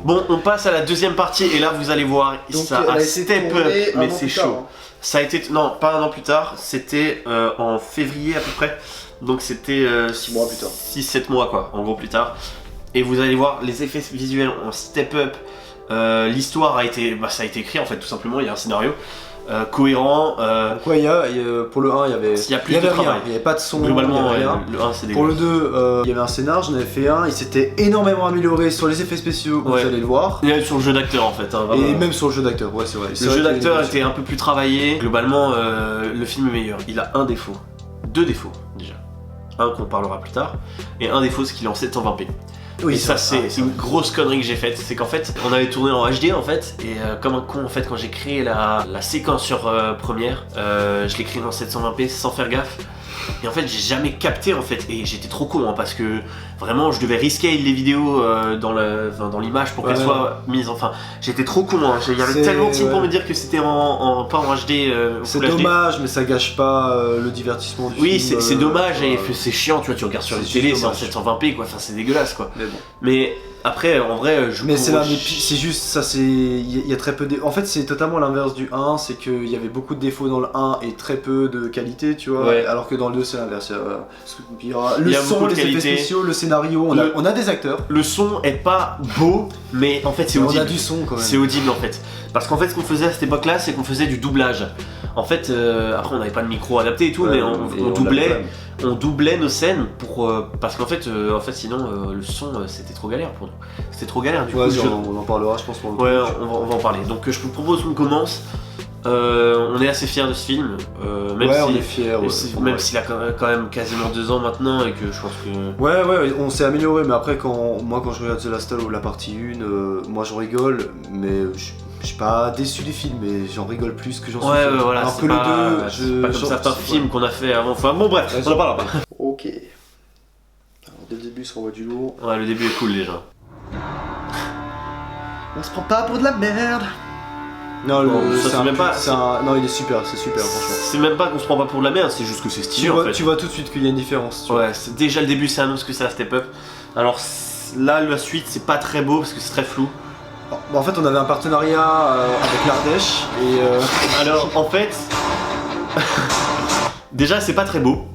Bon, on passe à la deuxième partie et là vous allez voir, Donc, ça a step up, mais c'est chaud. Tard, hein. Ça a été, non, pas un an plus tard, c'était en février à peu près. Donc c'était 6 mois plus tard. 6-7 mois quoi, en gros plus tard. Et vous allez voir, les effets visuels ont step up. L'histoire a été, ça a été écrit en fait tout simplement, il y a un scénario cohérent. Donc ouais, pour le 1, il y avait plus de rien, travail. il n'y avait pas de son, Globalement, il y avait rien. le 1 c'est Pour le dégueulasse. 2, il y avait un scénar, j'en avais fait un, il s'était énormément amélioré sur les effets spéciaux, vous allez le voir. Et sur le jeu d'acteur en fait. Hein, et même sur le jeu d'acteur, ouais c'est vrai. Le jeu d'acteur était un peu plus travaillé. Globalement, le film est meilleur. Il a un défaut. 2 défauts déjà. Un qu'on parlera plus tard. Et un défaut, c'est qu'il est en 720p. Oui, et ça c'est une grosse connerie que j'ai faite, c'est qu'en fait on avait tourné en HD en fait et comme un con en fait quand j'ai créé la séquence sur Premiere, je l'ai créé en 720p sans faire gaffe et en fait j'ai jamais capté en fait et j'étais trop con hein, parce que vraiment je devais rescale les vidéos dans l'image pour qu'elles soient mises, enfin j'étais trop con hein. Il y avait tellement de signes pour me dire que c'était pas en HD. C'est dommage mais ça gâche pas le divertissement du film. Oui c'est dommage et c'est chiant, tu vois, tu regardes sur les télé, c'est en 720p quoi, enfin c'est dégueulasse quoi. Mais bon. Mais après, en vrai, c'est juste ça, il y a très peu de... En fait, c'est totalement l'inverse du 1, c'est qu'il y avait beaucoup de défauts dans le 1 et très peu de qualité, tu vois, alors que dans le 2, c'est l'inverse. Il y aura le son, les effets spéciaux, le scénario, on a des acteurs. Le son est pas beau, mais en fait, c'est audible. On a du son quand même. C'est audible en fait. Parce qu'en fait, ce qu'on faisait à cette époque-là, c'est qu'on faisait du doublage. En fait, après, on n'avait pas de micro adapté et tout, mais on doublait nos scènes parce qu'en fait, sinon, le son, c'était trop galère pour nous. C'était trop galère du coup. On en parlera, je pense. On va en parler. Donc, je vous propose qu'on commence. On est assez fiers de ce film, même on est fiers. Même s'il a quand même quasiment 2 ans maintenant et que je pense que... Ouais, on s'est amélioré, mais après quand je regarde The Last Halo, la partie 1, moi j'en rigole, mais je suis pas déçu du film, mais j'en rigole plus que j'en suis. Voilà, alors que le 2, c'est pas comme certains films qu'on a fait avant, enfin bon bref, on en parlera pas. Ok. Alors dès le début, ça envoie du lourd. Ouais, le début est cool déjà. On se prend pas pour de la merde. Non, non, il est super, c'est super franchement. C'est même pas qu'on se prend pas pour de la merde, c'est juste que c'est stylé en fait. Tu vois tout de suite qu'il y a une différence. Déjà le début ça annonce que ça step up. Alors là, la suite c'est pas très beau parce que c'est très flou. En fait, on avait un partenariat avec l'Ardèche et... Alors en fait... déjà c'est pas très beau.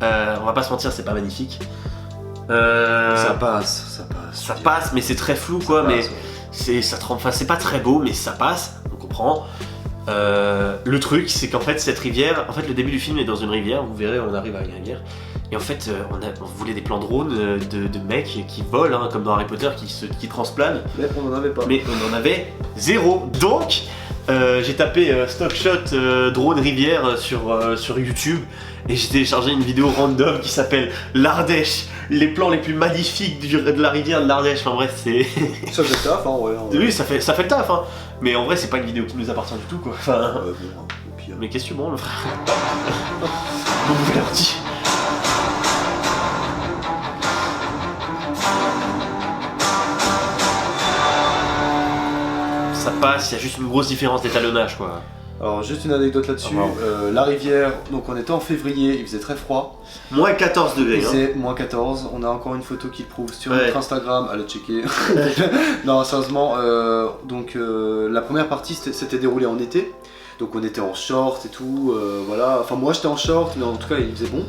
On va pas se mentir, c'est pas magnifique. Ça passe. Ça passe, mais c'est très flou quoi, mais... c'est pas très beau, mais ça passe, on comprend. Le truc, c'est qu'en fait, cette rivière, le début du film est dans une rivière, vous verrez, on arrive à une rivière. Et en fait, on voulait des plans drones de mecs qui volent, hein, comme dans Harry Potter, qui transplanent. Mais on n'en avait pas. Mais on en avait 0. Donc, j'ai tapé stock shot drone rivière sur YouTube. Et j'ai téléchargé une vidéo random qui s'appelle l'Ardèche, les plans les plus magnifiques de la rivière de l'Ardèche. Enfin bref, c'est... Ça fait le taf, hein, ouais. Oui, ça fait le taf, hein. Mais en vrai, c'est pas une vidéo qui nous appartient du tout, quoi. Enfin... Mais qu'est-ce que tu branles, frère? Bon, vous l'avez dit. Ça passe, il y a juste une grosse différence d'étalonnage, quoi. Alors juste une anecdote là-dessus, la rivière, donc on était en février, il faisait très froid. Moins 14 degrés. C'est moins 14, on a encore une photo qui le prouve sur notre Instagram, allez checker. Non sérieusement, la première partie s'était déroulée en été. Donc on était en short et tout, voilà. Enfin moi j'étais en short, mais en tout cas il faisait bon.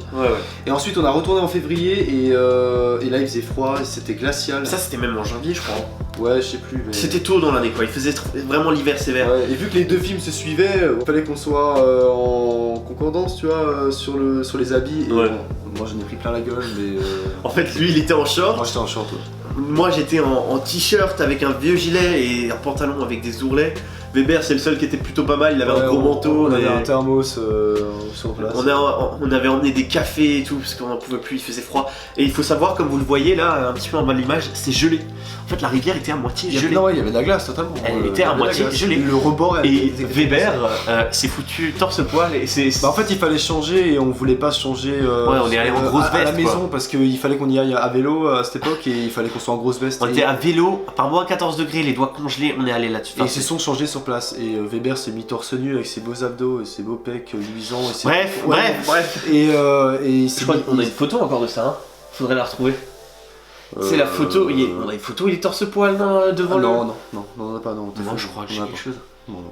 Et ensuite on a retourné en février et là il faisait froid, c'était glacial. Ça c'était même en janvier je crois. Ouais, je sais plus. Mais... C'était tôt dans l'année quoi, il faisait vraiment l'hiver sévère. Et vu que les deux films se suivaient, il fallait qu'on soit en concordance, tu vois, sur les habits. Et moi j'en ai pris plein la gueule, mais... En fait lui il était en short. Moi j'étais en short, Moi j'étais en t-shirt avec un vieux gilet et un pantalon avec des ourlets. Weber c'est le seul qui était plutôt pas mal, il avait un gros manteau. On avait un thermos sur place. On avait emmené des cafés et tout parce qu'on n'en pouvait plus, il faisait froid. Et il faut savoir, comme vous le voyez là, un petit peu en bas de l'image, c'est gelé. En fait la rivière était à moitié gelée. Non, il y avait de la glace totalement. Elle était à moitié gelée. Le rebord et Weber s'est foutu torse-poil et c'est... en fait il fallait changer et on voulait pas se changer on est allé en grosse veste à la maison parce qu'il fallait qu'on y aille à vélo à cette époque et il fallait qu'on soit en grosse veste. On était à vélo, par moins 14 degrés, les doigts congelés, on est allé là-dessus. Et ils se sont changés sur place et Weber s'est mis torse nu avec ses beaux abdos et ses beaux pecs luisants. Bref. Et je crois qu'on a une photo encore de ça, hein. Faudrait la retrouver. C'est la photo, on a une photo, il est torse-poil devant le... Non, on en a pas, non. Non, je crois que j'ai quelque chose. Non.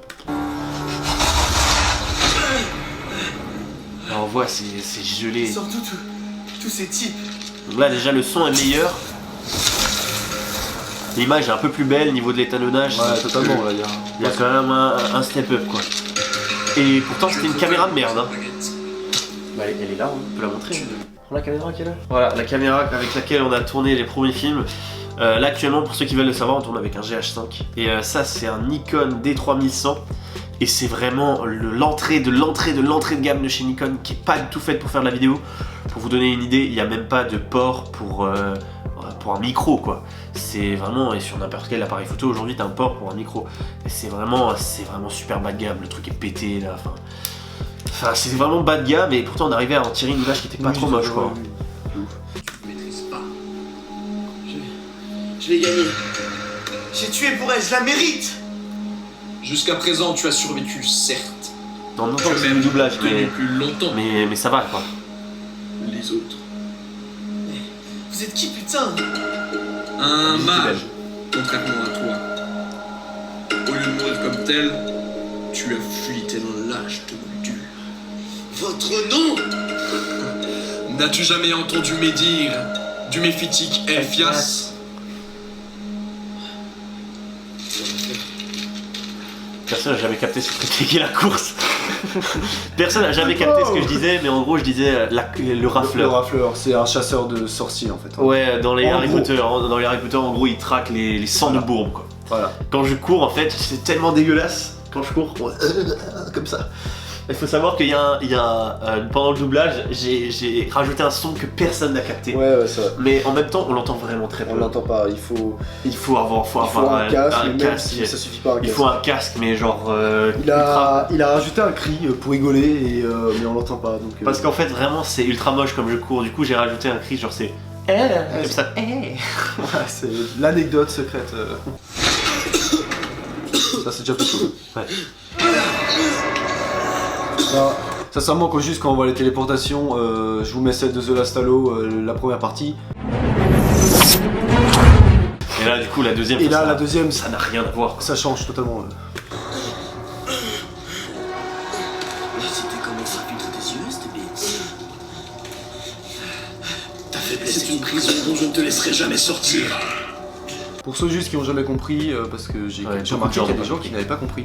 Là, on voit, c'est gelé. Sors tous ces types. Donc là, déjà, le son est meilleur. L'image est un peu plus belle, niveau de l'étalonnage. Ouais, totalement, là, il y a quand même un step-up, quoi. Et pourtant, c'était une caméra de merde, hein. Bah, elle est là, on peut la montrer. Prends la caméra qui est là. Voilà, la caméra avec laquelle on a tourné les premiers films. Là, actuellement, pour ceux qui veulent le savoir, on tourne avec un GH5. Et ça, c'est un Nikon D3100. Et c'est vraiment l'entrée de gamme de chez Nikon qui est pas du tout faite pour faire de la vidéo. Pour vous donner une idée, il n'y a même pas de port pour un micro, quoi. C'est vraiment, et sur n'importe quel appareil photo aujourd'hui, t'as un port pour un micro. Et c'est vraiment super bas de gamme. Le truc est pété là. Enfin, c'est vraiment bas de gamme, et pourtant on arrivait à en tirer une image qui était pas trop moche, quoi. Je maîtrise pas. Je vais gagner. J'ai tué pour elle, je la mérite. Jusqu'à présent, tu as survécu, certes. Dans longtemps que c'est du doublage, plus longtemps. mais ça va, quoi. Les autres. Mais vous êtes qui, putain? Un mage, contrairement à toi. Au lieu de mourir comme tel, tu as fui tel un lâche de moldure. Votre nom? N'as-tu jamais entendu médire du méphitique Elphias? Personne n'a jamais capté ce que c'était la course. Personne n'a jamais capté ce que je disais, mais en gros je disais le rafleur. Le rafleur, c'est un chasseur de sorciers en fait. Ouais, dans les Harry Potter, en gros il traque les sangs de bourbe, quoi. Voilà. Quand je cours, en fait, c'est tellement dégueulasse. Quand je cours, comme ça. Il faut savoir qu'il y a pendant le doublage, j'ai rajouté un son que personne n'a capté. Ouais, c'est vrai. Mais en même temps, on l'entend vraiment très peu. On l'entend pas, il faut avoir un casque, un mais casque. si ça suffit pas un casque. Il faut un casque, mais genre. Il a rajouté un cri pour rigoler, mais on l'entend pas. Donc, Parce qu'en fait, vraiment, c'est ultra moche comme je cours. Du coup, j'ai rajouté un cri, genre c'est. Comme ça. Ouais, c'est l'anecdote secrète. Ça, c'est déjà beaucoup. Ouais. Sincèrement, quand on voit les téléportations, je vous mets celle de The Last Halo, la première partie. Et là, du coup, la deuxième. Et là, la deuxième, ça n'a rien à voir. Ça change totalement. C'était comment ça filtre tes yeux, c'était bête. Ta faiblesse est une prison dont je ne te laisserai jamais sortir. Pour ceux juste qui n'ont jamais compris, parce que j'ai remarqué qu'il y a des gens qui n'avaient pas compris,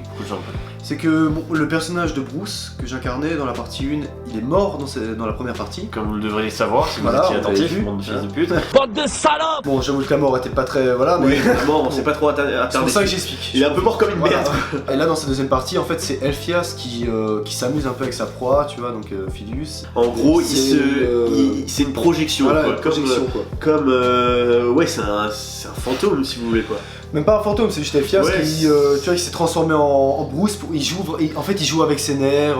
c'est que le personnage de Bruce, que j'incarnais dans la partie 1, il est mort dans la première partie. Comme vous le devriez le savoir, si vous Voilà, étiez attentif, vu. bande de fils de pute. Bande de salopes! Bon, j'avoue que la mort était pas très... Voilà, mais... Oui, bon, on s'est pas trop attardé. C'est pour ça que j'explique. Il est un peu mort comme une merde. Et là, dans cette deuxième partie, en fait, c'est Elphias qui s'amuse un peu avec sa proie, tu vois, donc Philius. En gros, c'est une projection, voilà, quoi. Une projection, quoi. Ouais, c'est un fantôme, si vous voulez, quoi. Même pas un fantôme, c'est juste Elphias ouais, qui, tu vois, il s'est transformé en Bruce. En fait, il joue avec ses nerfs.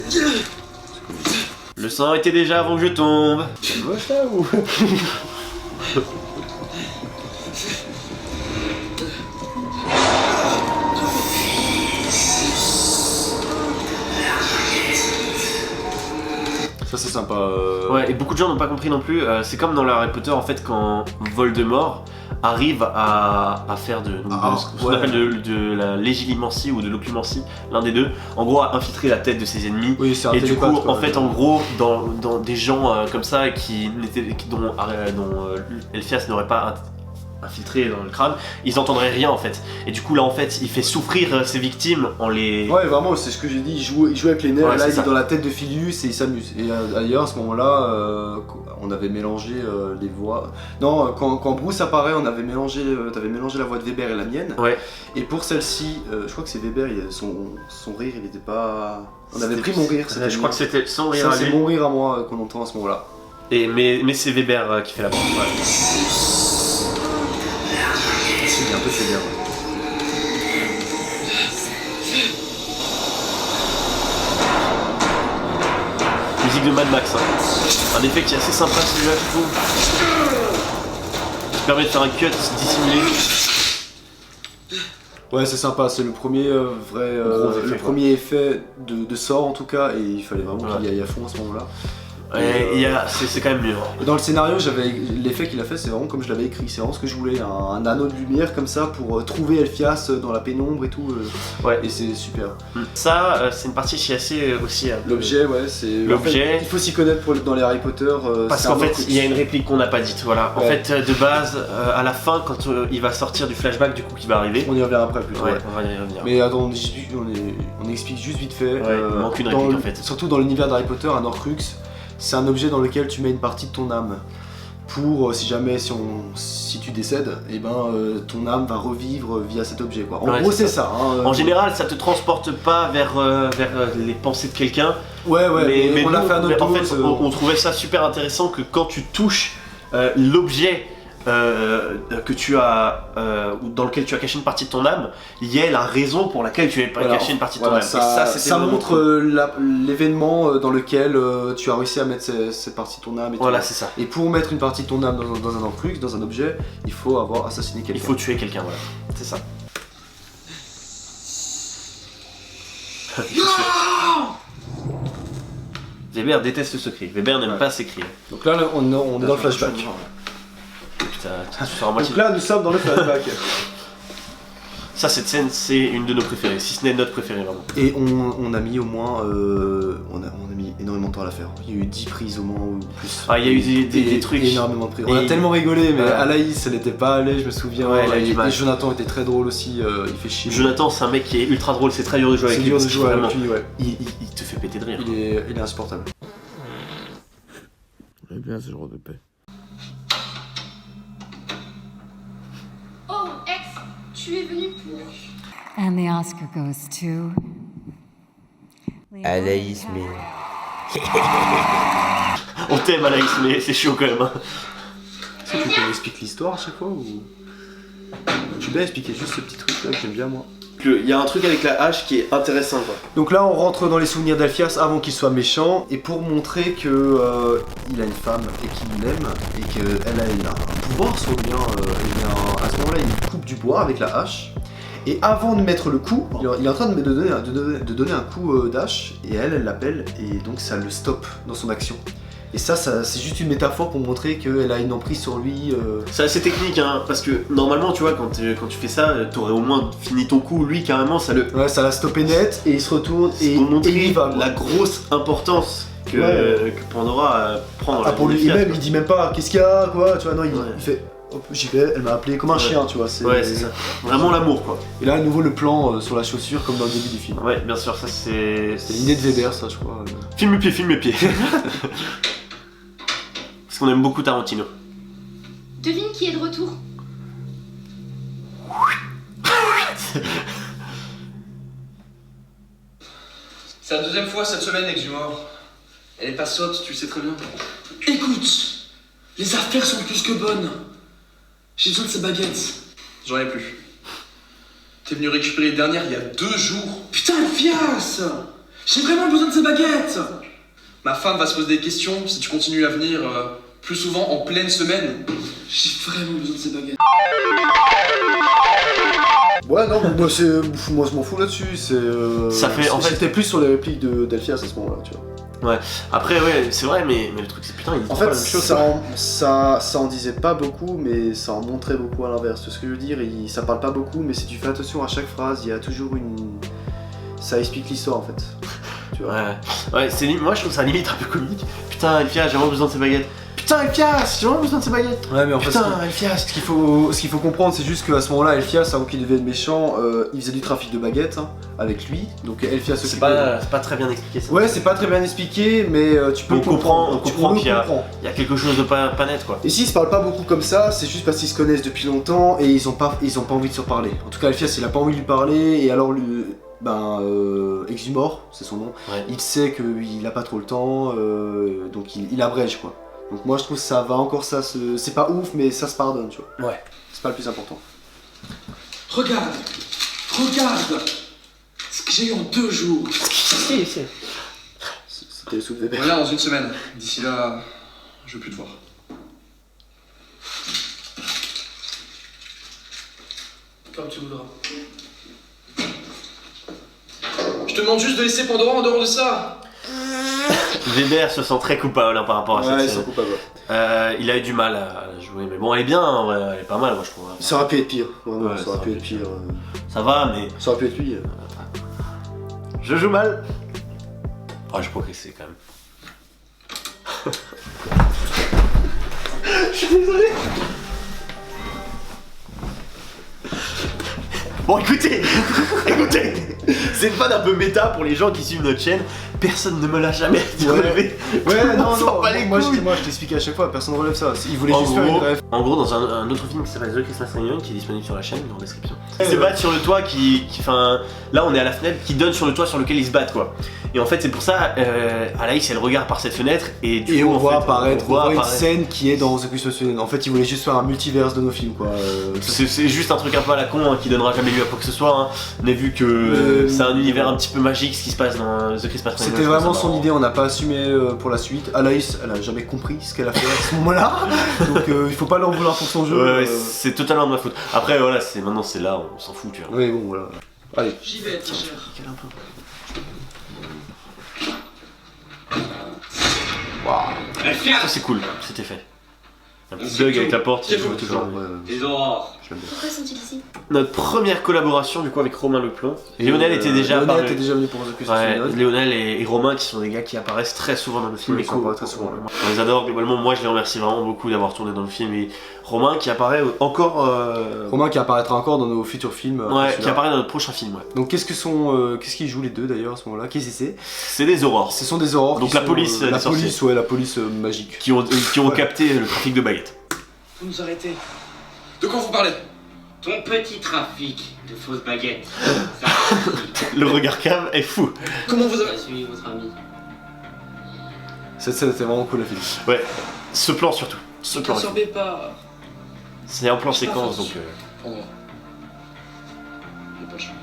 Le sang était déjà avant que je tombe. C'est moche là ou... Ça c'est sympa. Ouais, et beaucoup de gens n'ont pas compris non plus. C'est comme dans le Harry Potter, en fait, quand Voldemort arrive à faire ce qu'on appelle de la légilimancie ou de l'occlumencie, l'un des deux, en gros à infiltrer la tête de ses ennemis. Oui, c'est un et du coup, télépathe, quoi. en fait, en gros, dans des gens comme ça dont Elphias n'aurait pas infiltré dans le crâne, ils entendraient rien en fait. Et du coup là en fait il fait souffrir ses victimes en les... Ouais vraiment c'est ce que j'ai dit, il joue avec les nerfs, ouais, là il est dans la tête de Philius et il s'amuse. Et d'ailleurs à ce moment là on avait mélangé les voix. Non quand Bruce apparaît on avait mélangé, t'avais mélangé la voix de Weber et la mienne. Ouais. Et pour celle-ci, je crois que c'est Weber, son rire il était pas... On avait pris mon rire. Je crois que c'était son rire. Ça c'est mon rire à moi qu'on entend à ce moment là. Mais c'est Weber qui fait la voix. Ouais. C'est un peu c'est bien. Musique de Mad Max, hein. Un effet qui est assez sympa celui-là je trouve. Qui permet de faire un cut dissimulé. Ouais c'est sympa, c'est le premier vrai effet, premier effet de sort en tout cas et il fallait vraiment qu'il y aille à fond à ce moment là. Ouais, c'est quand même mieux. Et dans le scénario, l'effet qu'il a fait, c'est vraiment comme je l'avais écrit, c'est vraiment ce que je voulais, un anneau de lumière comme ça pour trouver Elphias dans la pénombre et tout. Ouais. Et c'est super. Ça, c'est une partie qui est assez aussi. L'objet, ouais, c'est. L'objet. En fait, il faut s'y connaître dans les Harry Potter. Parce qu'en fait, il y a une réplique qu'on n'a pas dite. Voilà. Ouais. En fait, de base, à la fin, quand il va sortir du flashback du coup qui va arriver. On y reviendra après plus tard. Ouais, on va y revenir. Mais attends, on explique juste vite fait. Ouais, il manque une réplique en fait. Surtout dans l'univers d'Harry Potter, un Horcrux, c'est un objet dans lequel tu mets une partie de ton âme. Pour si tu décèdes, et ton âme va revivre via cet objet quoi. En gros c'est ça. En général ça te transporte pas vers les pensées de quelqu'un. Ouais mais on l'a fait à notre en fait on trouvait ça super intéressant que quand tu touches l'objet que tu as ou dans lequel tu as caché une partie de ton âme, il y a la raison pour laquelle tu as caché une partie de ton âme. Ça montre l'événement dans lequel tu as réussi à mettre cette partie de ton âme. Voilà, c'est ça. Et pour mettre une partie de ton âme dans un Horcrux, dans un objet, il faut avoir assassiné quelqu'un. Il faut tuer quelqu'un, voilà. C'est ça. Weber déteste ce cri. Weber n'aime pas ces cris. Donc là, on est dans le flashback. Putain, tu sors à moitié. Donc là, nous sommes dans le flashback. Ça, cette scène, c'est une de nos préférées, si ce n'est notre préférée vraiment. Et on a mis au moins, on a mis énormément de temps à la faire. Il y a eu 10 prises au moins ou plus. Ah, il y a eu des trucs. Énormément de prises. On a tellement rigolé, mais Alaïs, elle était pas allée, je me souviens. Ouais, elle a eu du mal. Et Jonathan était très drôle aussi, il fait chier. Jonathan, c'est un mec qui est ultra drôle, c'est très dur de jouer avec lui. C'est dur de jouer avec lui, ouais. Il te fait péter de rire. Il est insupportable. J'aime bien ce genre de paix. Oh, ex, tu es venu pour... And the Oscar goes to... Anaïs, mais... On t'aime Anaïs, mais c'est chaud quand même. Est-ce que tu peux m'expliquer l'histoire à chaque fois ou... Tu peux bien expliquer juste ce petit truc là que j'aime bien moi. Il y a un truc avec la hache qui est intéressant quoi. Donc là on rentre dans les souvenirs d'Elphias avant qu'il soit méchant et pour montrer que il a une femme et qu'il l'aime et qu'elle a un pouvoir sur lui, à ce moment-là il coupe du bois avec la hache et avant de mettre le coup, il est en train de donner un coup d'hache et elle l'appelle et donc ça le stoppe dans son action. Et ça c'est juste une métaphore pour montrer qu'elle a une emprise sur lui. C'est assez technique hein, parce que normalement tu vois quand tu fais ça, t'aurais au moins fini ton coup, lui carrément ça le... Ouais ça l'a stoppé net et il se retourne et pour montrer il va. La grosse importance que Pandora prend dans la pour lui, et même il dit même pas qu'est-ce qu'il y a quoi, tu vois, non il fait hop, j'y vais, elle m'a appelé comme un chien tu vois. Ouais c'est ça, vraiment l'amour quoi. Et là à nouveau le plan sur la chaussure comme dans le début du film. Ouais bien sûr ça c'est l'idée de Weber ça je crois. Filme mes pieds. Parce qu'on aime beaucoup Tarantino. Devine qui est de retour. C'est la deuxième fois cette semaine, Exhumor. Elle est pas sotte, tu le sais très bien. Écoute, les affaires sont plus que bonnes. J'ai besoin de ces baguettes. J'en ai plus. T'es venu récupérer les dernières il y a 2 jours. Putain, Elphias! J'ai vraiment besoin de ces baguettes! Ma femme va se poser des questions si tu continues à venir plus souvent en pleine semaine. J'ai vraiment besoin de ces baguettes. Ouais non moi je m'en fous là-dessus, Ça fait en fait j'étais plus sur les répliques d'Elphias à ce moment-là tu vois. Ouais, après ouais c'est vrai mais le truc c'est putain il dit En pas fait la même chose. ça en disait pas beaucoup mais ça en montrait beaucoup à l'inverse. Ce que je veux dire, ça parle pas beaucoup mais si tu fais attention à chaque phrase, il y a toujours ça explique l'histoire en fait. Tu vois. Ouais moi je trouve ça limite un peu comique. Putain Elphias j'ai vraiment besoin de ces baguettes. Putain Elphias j'ai vraiment besoin de ces baguettes. Ouais mais en fait putain Elphias. ce qu'il faut comprendre c'est juste qu'à ce moment-là Elphias avant qu'il devienne méchant il faisait du trafic de baguettes avec lui. Donc Elphias c'est pas très bien expliqué ça. Ouais c'est pas très bien expliqué mais tu peux comprendre. On comprend qu'il y a quelque chose de pas net quoi. Et s'ils se parlent pas beaucoup comme ça, c'est juste parce qu'ils se connaissent depuis longtemps et ils ont pas envie de se reparler. En tout cas Elphias il a pas envie de lui parler et alors Exhumor, c'est son nom, ouais. Il sait qu'il a pas trop le temps, donc il abrège quoi. Donc moi je trouve que ça va encore c'est pas ouf mais ça se pardonne tu vois. Ouais. C'est pas le plus important. Regarde ce que j'ai eu en 2 jours. C'était le sous de Weber. Reviens dans 1 semaine. D'ici là, je veux plus te voir. Comme tu voudras. Je te demande juste de laisser Pandora en dehors de ça. Weber se sent très coupable par rapport à cette Ouais, ils scène. sont coupables. Il a eu du mal à la jouer, mais bon, elle est bien, en vrai, elle est pas mal, moi je trouve. Ça aurait pu être pire, vraiment, Ouais, ça aurait pu être pire. Ça va, mais Ça aurait pu être lui. je joue mal. Oh, je progressais quand même. Je suis désolé. Bon, écoutez, écoutez, c'est une fan un peu méta pour les gens qui suivent notre chaîne. Personne ne me l'a jamais dit relever. Ouais, non, non, pas les moi couilles. je t'expliquais à chaque fois, personne ne relève ça. Il voulait En juste faire une gros, rêve. en gros, dans un autre film qui s'appelle The Christmas Reunion, qui est disponible sur la chaîne, en description. Ils se battent sur le toit enfin, là on est à la fenêtre qui donne sur le toit sur lequel ils se battent quoi. Et en fait c'est pour ça, Alaïs elle regarde par cette fenêtre et du Et coup on en voit fait, apparaître, on voit une apparaître. scène qui est dans The Christmas Reunion. En fait, il voulait juste faire un multiverse de nos films quoi. C'est juste un truc un peu à la con hein, qui donnera jamais lieu à quoi que ce soit. Hein. Mais vu que c'est un univers un petit peu magique ce qui se passe dans The Christmas Reunion. C'était vraiment son idée, on n'a pas assumé pour la suite. Alaïs, elle a jamais compris ce qu'elle a fait à ce moment-là. Donc il faut pas l'en vouloir pour son jeu. Ouais, c'est totalement de ma faute. Après voilà, maintenant c'est là, on s'en fout tu vois. Oui, bon voilà. Allez. J'y vais, très cher. Ça c'est cool, c'était fait. Un petit bug avec la porte, il joue toujours. Les aurores. Pourquoi sont-ils ici? Notre première collaboration du coup avec Romain Leplon. Lionel était déjà Lionel apparu. était déjà venu pour The Christmas Ouais, Reunion. Lionel et Romain qui sont des gars qui apparaissent très souvent dans le film. Oui, et ils apparaissent très souvent. On les adore globalement, moi je les remercie vraiment beaucoup d'avoir tourné dans le film. Et Romain qui apparaît encore. Romain qui apparaîtra encore dans nos futurs films. Ouais, qui celui-là. apparaît dans notre prochain film. Ouais. Donc qu'est-ce qu'ils jouent les deux d'ailleurs à ce moment-là? Qu'est-ce que c'est? C'est des aurores Ce sont des aurores. Donc qui la sont, police, la des sorciers. police, ouais, la police magique. qui ont capté le trafic de baguettes. Vous nous arrêtez. De quoi vous parlez? Ton petit trafic de fausses baguettes. Ça Le regard cave est fou. Comment vous avez... a suivi votre ami. Cette scène était vraiment cool à filmer. Ouais, ce plan surtout. Ce plan. T'absorbez pas. C'est un plan séquence donc. Au revoir. J'ai pas le choix.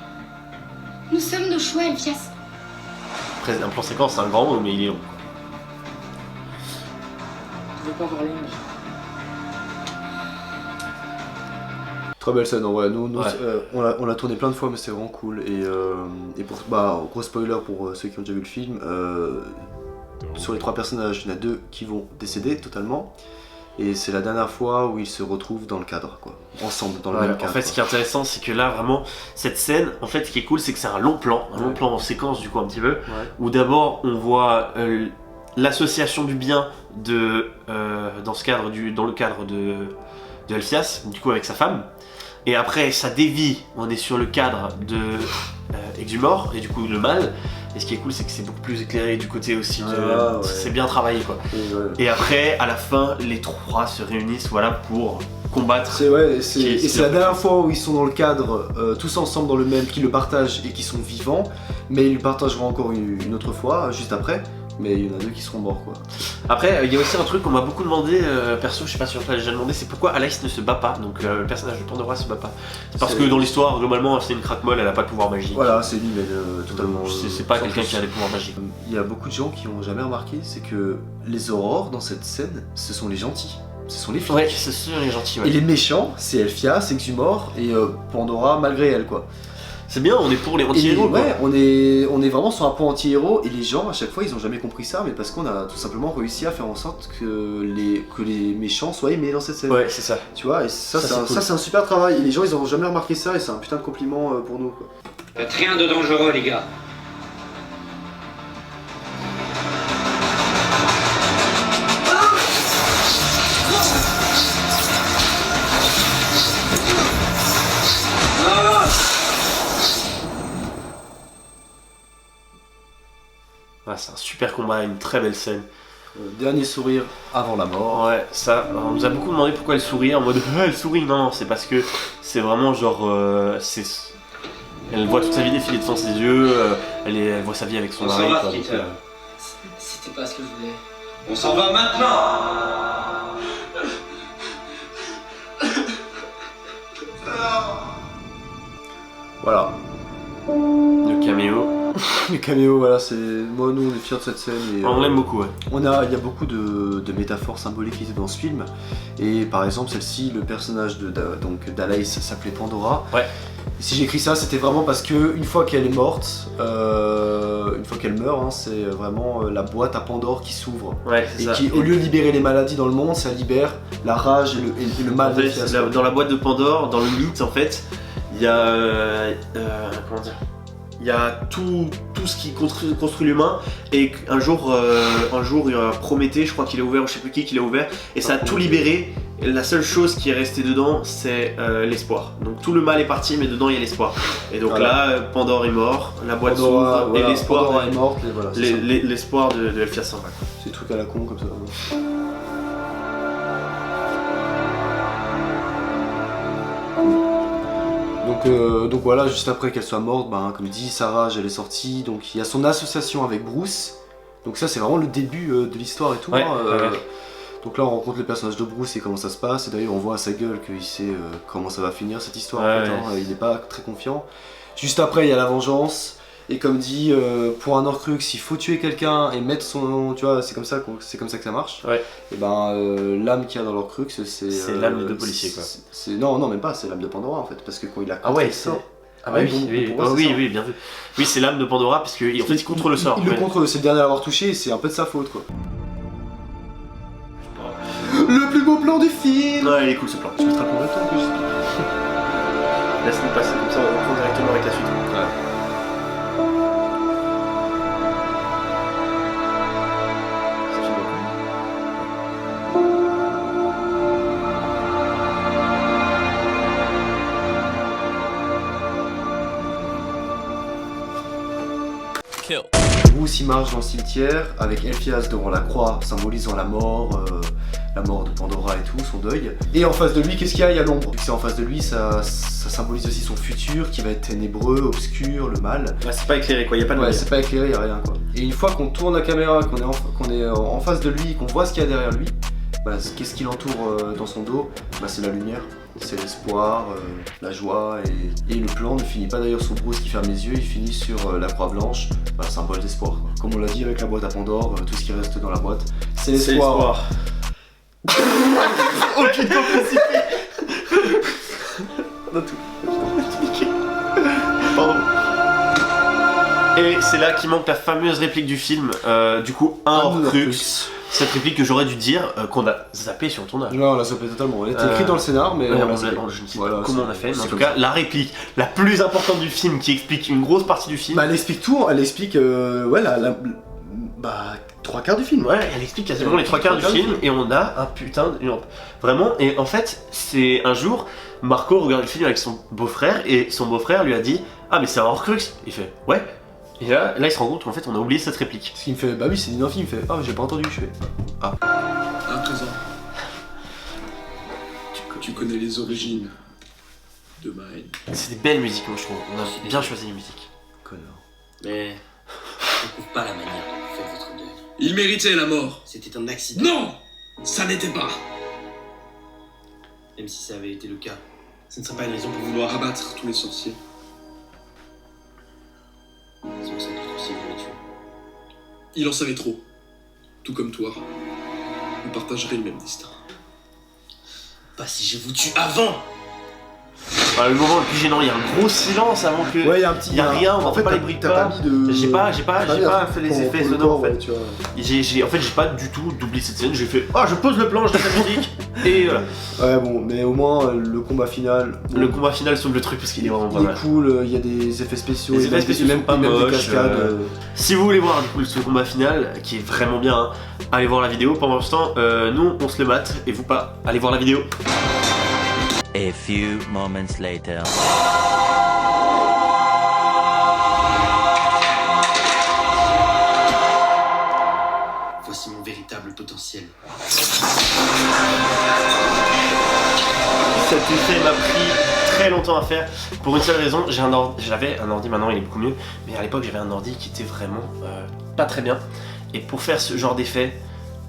Nous sommes nos choix, Elphias. Après, un plan séquence c'est un grand mot mais il est long. Vous pouvez pas voir l'ombre. Très belle scène en vrai. Nous, Ouais. on l'a tourné plein de fois, mais c'est vraiment cool. Et pour gros spoiler pour ceux qui ont déjà vu le film, sur les 3 personnages, il y en a 2 qui vont décéder totalement. Et c'est la dernière fois où ils se retrouvent dans le cadre, quoi. Ensemble, dans le Ouais, même en cadre. fait, ce qui est intéressant, c'est que là, vraiment, cette scène, en fait, ce qui est cool, c'est que c'est un long plan en séquence, du coup, un petit peu, où d'abord, on voit l'association du bien dans le cadre de Elphias, du coup, avec sa femme. Et après, ça dévie, on est sur le cadre de Exhumor, et du coup, le mal. Et ce qui est cool, c'est que c'est beaucoup plus éclairé du côté aussi de... Ah, ouais. C'est bien travaillé, quoi. Et après, à la fin, les 3 se réunissent, voilà, pour combattre. C'est ouais, Qui est- c'est la dernière fois où ils sont dans le cadre, tous ensemble dans le même, qui le partagent et qui sont vivants, mais ils le partageront encore une autre fois, juste après. Mais il y en a 2 qui seront morts quoi. Après, il y a aussi un truc qu'on m'a beaucoup demandé, perso, je sais pas si on l'a déjà demandé, c'est pourquoi Alaïs ne se bat pas, donc le personnage de Pandora se bat pas. C'est parce que dans l'histoire, globalement, c'est une craque molle, elle a pas de pouvoir magique. Voilà, c'est lui, mais totalement. C'est pas quelqu'un qui a des pouvoirs magiques. Il y a beaucoup de gens qui ont jamais remarqué, c'est que les aurores dans cette scène, ce sont les gentils. Ce sont les flics. Ouais, c'est sûr, les gentils, Et ouais. les méchants, c'est Elphias, Exhumor et Pandora malgré elle quoi. C'est bien, on est pour les Et anti-héros, quoi. ouais, on est vraiment sur un point anti-héros et les gens à chaque fois ils ont jamais compris ça, mais parce qu'on a tout simplement réussi à faire en sorte que les méchants soient aimés dans cette scène. Ouais, c'est ça. Tu vois, et ça, Ça, c'est c'est cool. un super travail. Et les gens ils ont jamais remarqué ça et c'est un putain de compliment pour nous quoi. Faites rien de dangereux, les gars. Ouais, c'est un super combat, une très belle scène. Dernier sourire avant la mort. Ouais, ça, on nous a beaucoup demandé pourquoi elle sourit, en mode elle sourit. Non, non, c'est parce que c'est vraiment genre. Elle voit toute sa vie défiler devant ses yeux, elle voit sa vie avec son On mari. s'en va, quoi, donc, Peter. C'était pas ce que je voulais. On s'en va maintenant. Voilà. le caméo. Les caméos, voilà, c'est. Moi, nous, on est fiers de cette scène. Et, On l'aime beaucoup, ouais. il y a beaucoup de métaphores symboliques qui étaient dans ce film. Et par exemple, celle-ci, le personnage d'Alaïs s'appelait Pandora. Ouais. Si j'ai écrit ça, c'était vraiment parce que une fois qu'elle est morte, une fois qu'elle meurt, hein, c'est vraiment la boîte à Pandore qui s'ouvre. Ouais, c'est Et ça. qui, au lieu de libérer les maladies dans le monde, ça libère la rage et le mal En de fait, Phias, quoi. dans la boîte de Pandore, dans le mythe, en fait, il y a. Comment dire? Il y a tout ce qui construit l'humain, et un jour, il y a Prométhée, je crois qu'il a ouvert, ou je sais plus qui l'a ouvert, et ça a tout libéré. Et la seule chose qui est restée dedans, c'est l'espoir. Donc tout le mal est parti, mais dedans il y a l'espoir. Et donc Voilà. là, Pandore est mort, la boîte Pandora, s'ouvre, voilà, et l'espoir Pandora est morte, et voilà, c'est ça. l'espoir de Elphias s'en va. C'est des trucs à la con comme ça. Donc voilà, juste après qu'elle soit morte, ben, comme dit, sa rage elle est sortie, donc il y a son association avec Bruce. Donc ça c'est vraiment le début de l'histoire et tout. Ouais, hein, ouais. Donc là on rencontre le personnage de Bruce et comment ça se passe, et d'ailleurs on voit à sa gueule qu'il sait comment ça va finir cette histoire. Ouais, en fait, hein, il n'est pas très confiant. Juste après il y a la vengeance. Et comme dit, pour un Horcrux, il faut tuer quelqu'un et mettre son... Tu vois, c'est comme ça que ça marche. Ouais. Et ben, l'âme qu'il y a dans l'Horcrux, c'est... C'est l'âme de deux policiers, quoi. Non, même pas, c'est l'âme de Pandora, en fait. Parce que quand il a Ah ouais, le c'est... sort... Ah bah oui, donc, oui, pour moi, c'est ça. oui, bien vu. Oui, c'est l'âme de Pandora, parce qu'en fait, il contre le sort. Il le Ouais. contre, c'est le dernier à l'avoir touché, et c'est un peu de sa faute, quoi. Le plus beau plan du film. Ouais, il est cool ce plan. Tu mettras combien de temps que Laisse-nous passer comme ça, on reprend directement avec la suite. Bruce il marche dans le cimetière avec Elphias devant la croix symbolisant la mort de Pandora et tout, son deuil. Et en face de lui, qu'est-ce qu'il y a? Il y a l'ombre. Vu que c'est en face de lui, ça symbolise aussi son futur qui va être ténébreux, obscur, le mal. Ouais, c'est pas éclairé quoi, y a pas de Ouais, lumière. c'est pas éclairé, y a rien quoi. Et une fois qu'on tourne la caméra, qu'on est en face de lui, qu'on voit ce qu'il y a derrière lui, bah, qu'est-ce qui l'entoure dans son dos? Bah, c'est la lumière, c'est l'espoir, la joie, et le plan ne finit pas d'ailleurs sur Bruce qui ferme les yeux, il finit sur la croix blanche, bah, symbole d'espoir quoi. Comme on l'a dit avec la boîte à Pandore, tout ce qui reste dans la boîte, c'est l'espoir. Aucune complicité. On a tout. Pardon. Et c'est là qu'il manque la fameuse réplique du film, du coup, un Horcrux. Cette réplique que j'aurais dû dire, qu'on a zappé sur le tournage. Non, on l'a zappé totalement. Elle était écrite dans le scénar, mais Ouais, on l'a zappé. je ne sais Voilà, pas comment on a fait, mais en c'est tout comme cas, la réplique la plus importante du film qui explique une grosse partie du film. Bah, elle explique tout, elle explique ouais, bah, 3/4 du film. Ouais, elle explique quasiment les 3/4 du film, et on a un putain de... Vraiment, et en fait, c'est un jour, Marco regarde le film avec son beau-frère, et son beau-frère lui a dit « Ah mais c'est un Horcrux !» Il fait « Ouais !» Et là, il se rend compte qu'en fait, on a oublié cette réplique. Ce qui me fait, bah oui, c'est dit dans le film, il me fait, ah, j'ai pas entendu, je fais, ah. Un trésor. Tu connais les origines de ma haine. C'est des belles musiques, moi je trouve. On a bien choisi les musiques. Connard. Mais je trouve pas la manière dont vous faites votre deuil. Il méritait la mort. C'était un accident. Non, ça n'était pas. Même si ça avait été le cas, ce ne serait pas une raison pour vouloir Abattre tous les sorciers. C'est pour ça que les sorciers voulaient tuer. Il en savait trop. Tout comme toi. Vous partagerez le même destin. Pas si je vous tue avant. Le moment le plus gênant, il y a un gros silence avant que... Ouais, il y a un petit. Il y a rien, on en entend fait, pas les t'as bruits de pas pas. mis de. J'ai pas fait les effets sonores en fait. Tu vois. En fait, j'ai pas du tout doublé cette scène, j'ai fait « Ah, je pose le plan, je laisse la musique !» Et voilà. Ouais, bon, mais au moins, le combat final. Bon, Le combat final sauve le truc parce qu'il est vraiment pas il est mal. cool, il y a des effets spéciaux, Les et effets même spéciaux sont pas même des moches, cascades. Si vous voulez voir du coup ce combat final, qui est vraiment bien, hein, allez voir la vidéo. Pendant ce temps, nous on se le mate et vous pas. Allez voir la vidéo. A few moments later. Voici mon véritable potentiel. Cet effet m'a pris très longtemps à faire pour une seule raison. J'avais un ordi, maintenant il est beaucoup mieux, mais à l'époque j'avais un ordi qui était vraiment pas très bien. Et pour faire ce genre d'effet,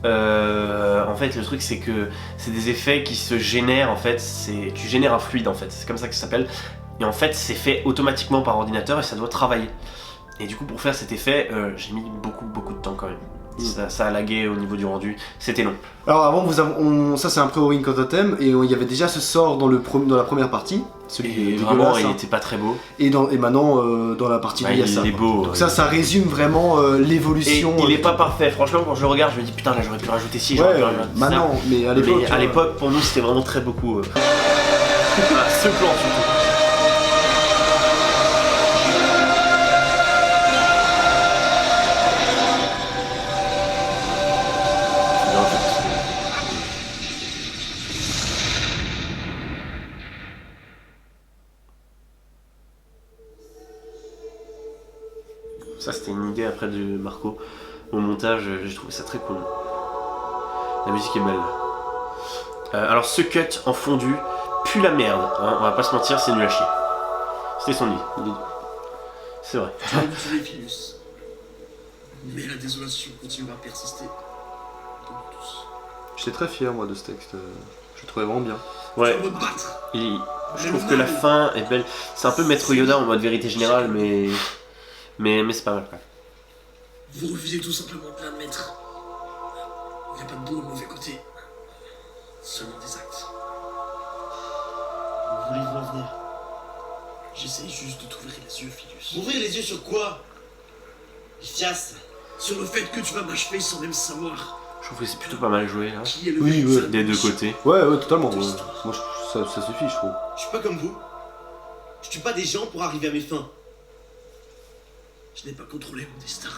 en fait le truc c'est que c'est des effets qui se génèrent en fait, tu génères un fluide en fait, c'est comme ça que ça s'appelle. Et en fait c'est fait automatiquement par ordinateur et ça doit travailler. Et du coup pour faire cet effet, j'ai mis beaucoup de temps quand même. Ça a lagué au niveau du rendu, c'était long. Alors avant, ça c'est un pré-Wing Totem, et il y avait déjà ce sort dans la première partie. Celui Et vraiment, il était pas très beau. Et maintenant, dans la partie 2, il y a ça. Il est beau. Donc ça résume vraiment l'évolution. Il est pas parfait, franchement, quand je le regarde, je me dis putain, là j'aurais pu rajouter ci, Ouais, maintenant, mais à l'époque. à l'époque, pour nous, c'était vraiment très beaucoup. Voilà, ce plan surtout. Ça c'était une idée après de Marco. Au montage, j'ai trouvé ça très cool. La musique est belle. Alors ce cut en fondu pue la merde, hein, on va pas se mentir, c'est nul à chier. C'était son idée. C'est vrai. Tu as tué Philus. Mais la désolation continuera à persister. Pour nous tous. J'étais très fier moi de ce texte. Je le trouvais vraiment bien. Ouais. Tu vas me battre. Je trouve que la fin est belle. C'est un peu Maître Yoda en mode vérité générale, mais c'est pas mal quand même. Vous refusez tout simplement de l'admettre. Il n'y a pas de bon ou de mauvais côté. Seulement des actes. Où voulez-vous en venir? J'essaye juste de t'ouvrir les yeux, Philus. Ouvrir les yeux sur quoi? Iphias? Sur le fait que tu vas m'achever sans même savoir Je trouve que c'est plutôt pas mal joué là. qui est le Oui, véritable Des deux méchant. côtés. Ouais, totalement. Ouais. Moi, ça suffit, je trouve. Je suis pas comme vous. Je tue pas des gens pour arriver à mes fins. Je n'ai pas contrôlé mon destin.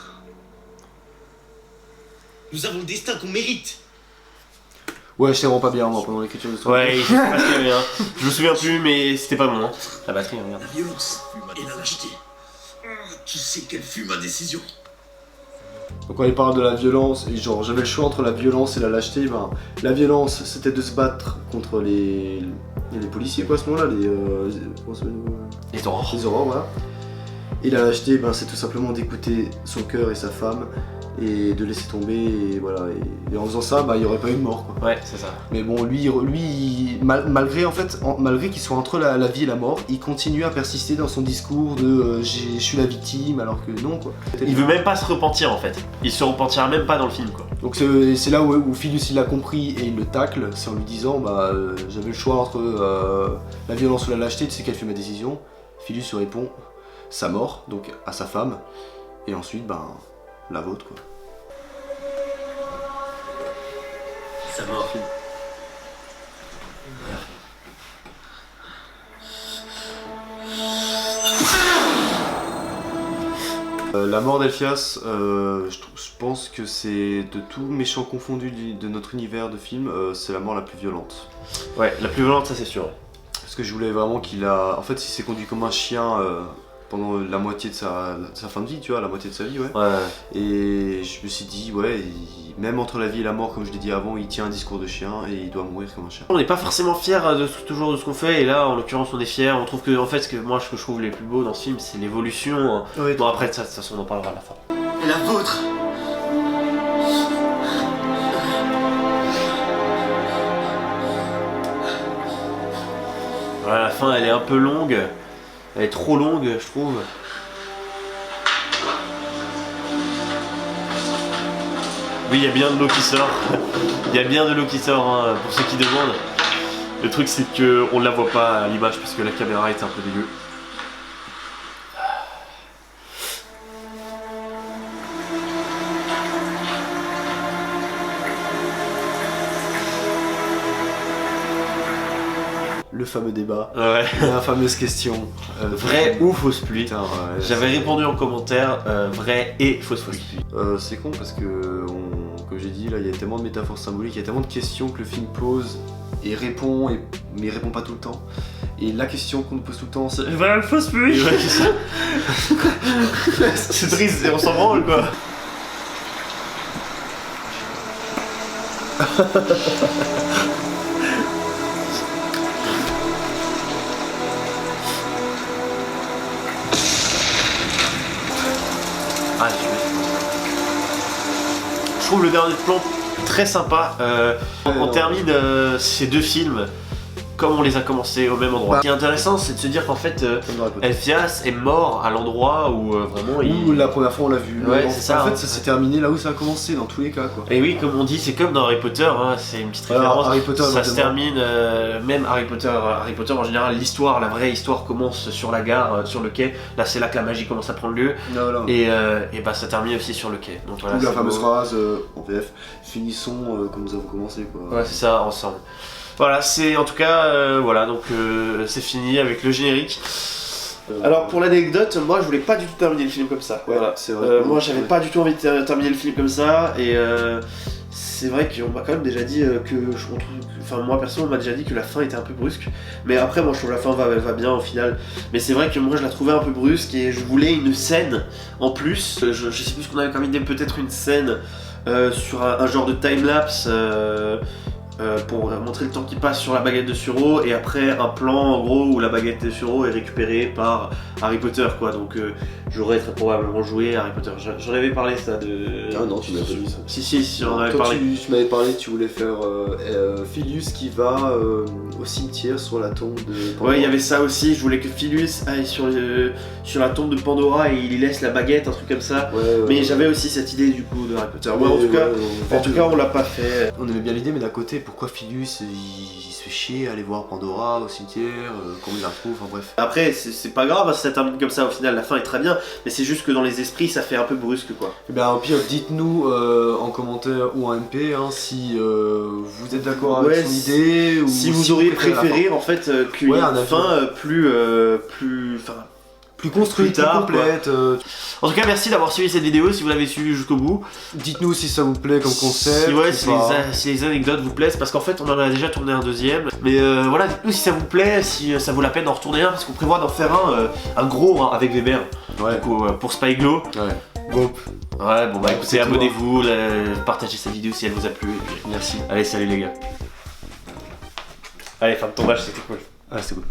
Nous avons le destin qu'on mérite. Ouais, j'étais vraiment pas bien moi pendant l'écriture de ce Ouais, je sais pas ce qu'il y avait, hein. Je me souviens plus, mais c'était pas bon. Hein. La batterie, regarde. La violence et la lâcheté. Tu sais quelle fut ma décision. Donc quand il parle de la violence, et genre j'avais le choix entre la violence et la lâcheté, ben, la violence c'était de se battre contre les policiers quoi à ce moment-là, Les aurores. les aurores, voilà. Et la lâcheté, ben, c'est tout simplement d'écouter son cœur et sa femme et de laisser tomber, et voilà. Et en faisant ça, ben, il n'y aurait pas eu de mort quoi. Ouais, c'est ça. Mais bon, malgré qu'il soit entre la vie et la mort, il continue à persister dans son discours de je suis la victime, alors que non quoi. Il veut même pas se repentir en fait. Il se repentira même pas dans le film quoi. Donc c'est là où Philus il l'a compris et il le tacle, c'est en lui disant bah j'avais le choix entre la violence ou la lâcheté, tu sais quelle fait ma décision. Philus se répond sa mort, donc à sa femme, et ensuite ben la vôtre quoi. Sa mort. La mort d'Elphias, je pense que c'est de tout méchant confondu de notre univers de film, c'est la mort la plus violente. Ouais, la plus violente, ça c'est sûr. Parce que je voulais vraiment qu'il a... En fait, il s'est conduit comme un chien pendant la moitié de sa fin de vie, tu vois, la moitié de sa vie, ouais. Et je me suis dit, ouais, même entre la vie et la mort, comme je l'ai dit avant, il tient un discours de chien et il doit mourir comme un chien. On n'est pas forcément fiers toujours de ce qu'on fait, et là, en l'occurrence, on est fiers. On trouve que, en fait, ce que je trouve les plus beaux dans ce film, c'est l'évolution. Ouais, bon, après, ça, de toute façon, on en parlera à la fin. Et la vôtre. Voilà, la fin, elle est un peu longue. Elle est trop longue, je trouve. Oui, il y a bien de l'eau qui sort. Il y a bien de l'eau qui sort, hein, pour ceux qui demandent. Le truc, c'est qu'on ne la voit pas à l'image parce que la caméra est un peu dégueu. Le fameux débat, Ouais. la fameuse question. Vrai ou fausse pluie? Putain, ouais, J'avais répondu en commentaire vrai et fausse pluie. c'est con parce que, comme j'ai dit, là, il y a tellement de métaphores symboliques, il y a tellement de questions que le film pose et répond, mais il répond pas tout le temps. Et la question qu'on nous pose tout le temps, c'est Vrai ou fausse pluie? Ouais, c'est ça. C'est triste, on s'en branle quoi. Ah, je trouve le dernier plan très sympa. On termine ces deux films comme on les a commencés au même endroit. Ce qui est intéressant, c'est de se dire qu'en fait, Elphias est mort à l'endroit où vraiment Où la première fois on l'a vu. Ouais, c'est ça. En fait, ça s'est terminé là où ça a commencé dans tous les cas, quoi. Et oui, comme on dit, c'est comme dans Harry Potter, hein, c'est une petite référence. Harry Potter, ça se termine, même Harry Potter en général, l'histoire, la vraie histoire commence sur la gare, sur le quai. Là, c'est là que la magie commence à prendre lieu. Et bah, ça termine aussi sur le quai. Donc voilà. Ou la fameuse phrase en VF, finissons comme nous avons commencé, quoi. Ouais, c'est ça, ensemble. Voilà, c'est en tout cas, voilà, donc c'est fini avec le générique. Alors pour l'anecdote, moi je voulais pas du tout terminer le film comme ça. Ouais, voilà. c'est vrai. Moi j'avais pas du tout envie de terminer le film comme ça et c'est vrai qu'on m'a quand même déjà dit que enfin moi perso on m'a déjà dit que la fin était un peu brusque. Mais après moi je trouve la fin va bien au final. Mais c'est vrai que moi je la trouvais un peu brusque et je voulais une scène en plus. Je sais plus ce qu'on avait comme idée, peut-être une scène sur un genre de time-lapse. Pour montrer le temps qui passe sur la baguette de Suro et après un plan en gros où la baguette de Suro est récupérée par Harry Potter quoi, donc j'aurais très probablement joué Harry Potter. J'en avais parlé ça de... Ah non, tu m'as pas dit ça. Si, j'en avais parlé. Tu m'avais parlé que tu voulais faire Filius qui va au cimetière sur la tombe de Pandora. Ouais, il y avait ça aussi, je voulais que Filius aille sur la tombe de Pandora et il y laisse la baguette, un truc comme ça. Mais j'avais aussi cette idée du coup de Harry Potter. Ouais, en tout cas on l'a pas fait. On aimait bien l'idée, mais d'un côté, pourquoi Filius il se fait chier à aller voir Pandora au cimetière, comment il la retrouve, enfin bref. Après c'est pas grave, ça termine comme ça au final, la fin est très bien, mais c'est juste que dans les esprits ça fait un peu brusque quoi. Et bien au pire dites-nous en commentaire ou en MP si vous êtes d'accord avec son idée ou si vous auriez préféré en fait qu'il y ait une fin plus construite, plus complète. En tout cas, merci d'avoir suivi cette vidéo si vous l'avez suivi jusqu'au bout. Dites-nous si ça vous plaît comme concept. Si les anecdotes vous plaisent, parce qu'en fait, on en a déjà tourné un deuxième. Mais voilà, dites-nous si ça vous plaît, si ça vaut la peine d'en retourner un, parce qu'on prévoit d'en faire un gros avec Weber. Ouais. Du coup, pour Spyglo. Ouais. Bon. Ouais, bon bah écoutez, abonnez-vous, partagez cette vidéo si elle vous a plu. Et puis, merci. Allez, salut les gars. Allez, fin de tournage, c'était cool. Ah, c'était cool.